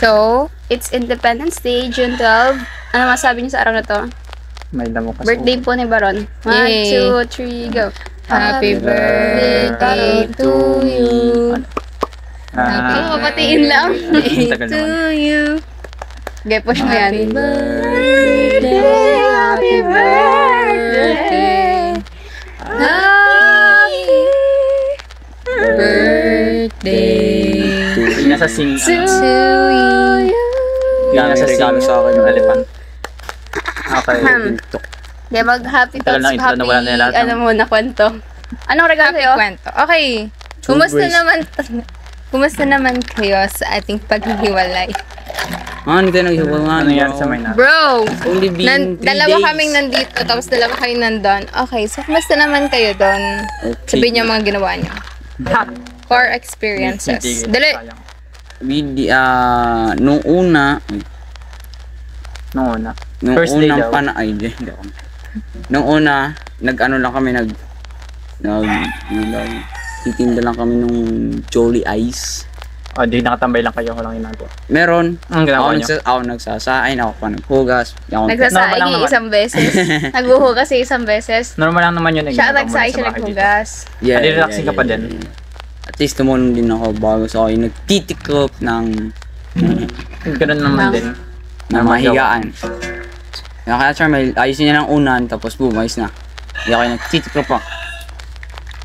So, it's Independence Day, June 12. Ano masabi niyo sa araw na to? May damo kasi. Birthday po ni Baron. 1, 2, 3, go. Happy birthday to you. Papatiin lang. To you. Okay, push mo yan. Happy birthday, happy birthday, happy birthday Nasa sing. to you. Nasa regalo sa akin yung elephant. Okay. Okay, mag-happy Tagal thoughts, na intro na wala na lahat ano muna, kwento. Anong regalo Happy sa'yo? kwento. Okay. Kumusta naman kayo sa ating paghihiwalay? Hindi tayo naghiwalay. Ano nangyari sa Maynard? Bro! Only been 3 Dalawa days. kaming nandito, tapos dalawa kayo nandun. Okay, so kumusta naman kayo doon? Okay. Sabihin niyo ang mga ginawa niyo. Core experiences. Sige, Dali! sayang. Nung una, Noong una. nung First day unang daw. hindi ako. Nung una, nag-ano lang kami, titinda lang kami nung Jolly Ice. O, di nakatambay lang kayo. Walang ginagawa. Meron. Ang ginagawa niyo? Ako nagsasain, ako pa naghugas. Normal lang Nagsasaing naman. isang beses. Naghuhugas isang beses. Normal lang naman yun. Siya ginagawa mo nagsaing, sa siya bahay dito. naghugas. Relaxing ka pa din. At least tumulong din ako bago sa akin. Nagtitiklop ng Ganun naman din. mahigaan. Kaya Charmel, ayusin niya ng unan, tapos boom, ayos na. Hindi ako nagtitiklop pa.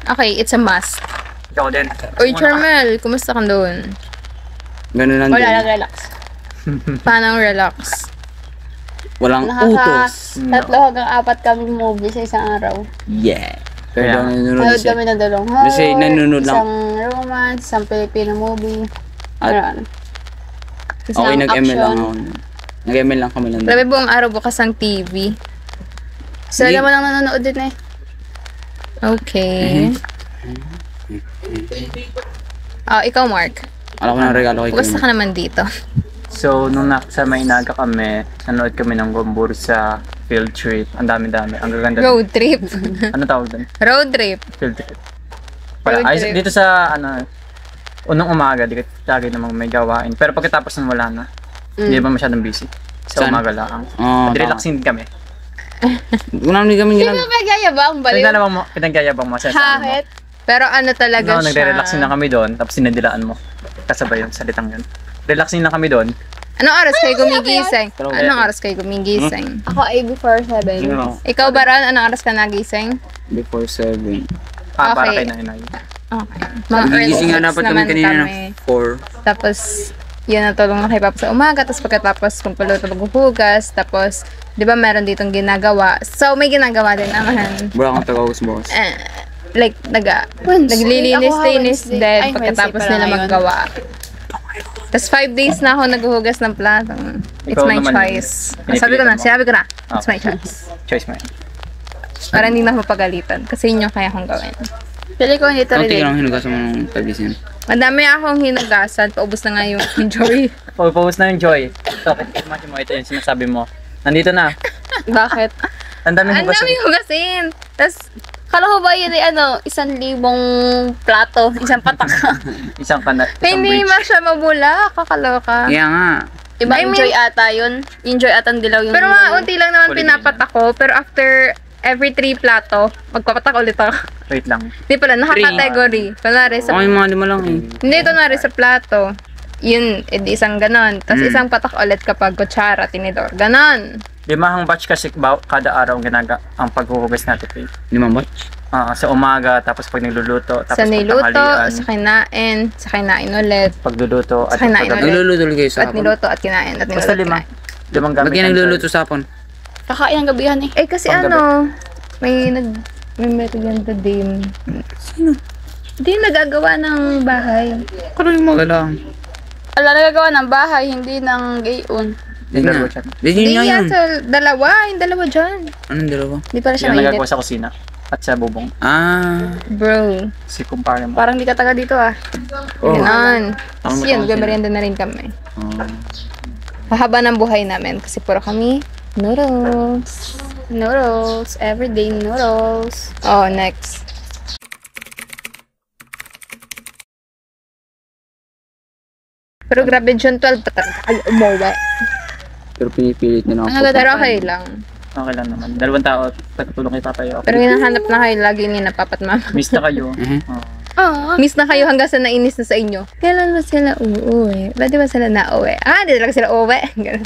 Okay, it's a must. Ikaw din. Uy, Charmel, kumusta ka doon? Ganun lang Wala din. lang, relax. Paano relax? Walang utos. Tatlo hanggang 4 kami movie sa isang araw. Yeah. Pero Kaya, nanonood Nanood siya. kami ng dalawang Kasi nanonood lang. isang romance, isang Filipino movie. At Ano? okay, nag-ML lang ako. Nag-ML lang kami lang. Grabe buong araw bukas ang TV. Sila naman ang nanonood din eh. Okay. Ikaw, Mark. Alam ko ng regalo kay Kumusta Kim. ka naman dito? So, nung sa Mainaga kami, nanood kami ng Gombur sa field trip. Ang dami-dami. Ang gaganda. Road trip. Ano tawag doon? Road trip. Field trip. Road Ayos, trip. dito sa, unang umaga, di ka lagi namang may gawain. Pero pagkatapos nun wala na. Hindi ba masyadong busy? Sa Saan? umaga lang. Oo, Relaxing din kami. Kung namin kami Hindi ginagawa. mo magyayabang, baliw. Pinagayabang mo sa Bakit? Pero ano talaga No, siya? nagre-relaxing na kami doon, tapos sinadilaan mo. Kasabay yung salitang yun. Relaxing na kami doon. Anong oras kayo gumigising? Pero- Anong oras kayo gumigising? Ako ay before 7. Ikaw, Baron, anong oras ka nagising? Before 7. Para Okay. kay nanay. Okay. Mga early Gigising nga 6 dapat kami naman kanina kami. ng 4. Tapos, yun natulong na kay Papa sa umaga. Tapos pagkatapos, kumpuluto maghuhugas. Tapos, di ba meron ditong ginagawa? So, may ginagawa din naman. Wala kang tagawas, boss. Like, naglilinis-linis Wednesday. din Ay, pagkatapos Wednesday pala nila ngayon. maggawa. Tapos 5 days na ako naghuhugas ng plato. It's Ikaw my naman, choice. pinipili Sabi ko na, mo. sinabi ko na. It's Okay. my choice. Choice mo yun. Para hindi na ako mapagalitan. Kasi yun yung kaya kong gawin. Pili ko hindi to Kunti relate. lang hinugasan mo ng tabisin. Madami akong hinugasan. Paubos na nga yung enjoy. Pag-post na yung Joy. Ito, imagine mo, ito yung sinasabi mo. Nandito na. Bakit? Ang daming Ang hugas. dami hugasin. Tapos, Kala ko ba yun ay 1,000 plato, isang patak. Isang kanat. Isang hindi bridge. ma siya mabula. Kakaloka. Kaya nga. Iba I mean- enjoy ata yun. Enjoy ata ang dilaw yung... Pero unti lang naman Kulay pinapatak ko. Pero after every 3 plato, magpapatak ulit ako. Wait lang. Hindi pala, naka-category. Kunwari sa... Ako yung mga lima lang eh. Hindi, kunwari sa plato. Yun, edi isang ganon. Tapos isang patak ulit kapag kutsara, tinidor. Ganon. Limahang batch kasi kada araw ang paghuhugas natin. Faith. 5 batch. Sa umaga, tapos pag nagluluto, tapos Sa niluto, pagtanghalian, sa kinain ulit. pagluluto, at Sa kinain paggabi. ulit. Nagluluto ulit kayo sa At hapon. niluto at kinain. At niluto Basta at lima. kinain. Limang gamit. Ba't kayo ng nagluluto Joy. sa hapon? Kakain ang gabihan eh. Eh kasi Panggabi. may merienda din. Sino? Hindi nagagawa ng bahay. Kano yung mga lang? Ala, nagagawa ng bahay, hindi ng gayon. Yun Dalawa nga. siya. Yun Hindi nga yun. yan, dalawa. Yung dalawa dyan. Anong dalawa? Hindi pala siya Yan mainit. nagagawa sa kusina. At sa bubong. Bro. Si kumpare mo. Parang di ka taga dito ah. Oh. Ganon. Tama Tapos yun, ka, merienda na rin kami. Oh. Hahaba ng buhay namin kasi puro kami noodles. Noodles. Everyday noodles. Oh, next. Pero grabe, June 12 pa talaga kayo umuwi. Pero pinipilit nila ako. Pero okay lang. Okay lang naman. 2 tao, pagkatulong kay Papa Yo. Pero hinahanap na kayo lagi ni na papat mama. Miss na kayo. Oo. Miss na kayo hanggang sa nainis na sa inyo. Kailan ba sila uuwi? Ba't di ba sila nauwi? Di talaga sila uuwi. Ganun.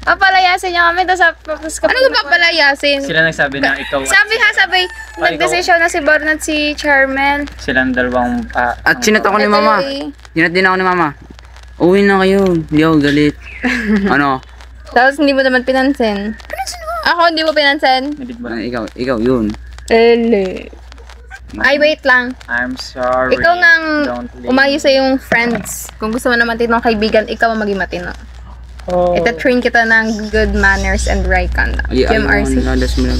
Papalayasin niya kami, tapos kapag... Ano ba papalayasin? Sila nagsabi na ikaw at Sabi, nagdesisyon na si Born at si Charmel. silang dalawang At sinat ako ni mama. Sinat din ako ni mama. Uwi na kayo. Hindi ako galit. Ano? Tapos hindi mo naman pinansin. Ako hindi mo pinansin. nabid mo. Ikaw yun. Ele. Ay, wait lang. I'm sorry. Ikaw ngang Don't leave. umayo sa yung friends. Kung gusto mo naman tinong kaibigan, ikaw ang maging matino. Oh. Ita-train kita ng good manners and right conduct. GMRC. Nadas mo lang.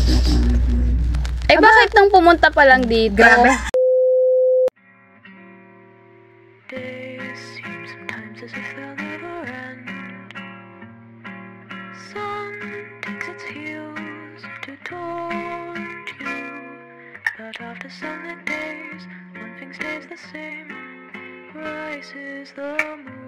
Ay, bakit nung pumunta pa lang dito? Grabe. Days seem sometimes as if they'll never end. Sun digs its heels to taunt you, but after sunlit days, one thing stays the same. Rises the moon.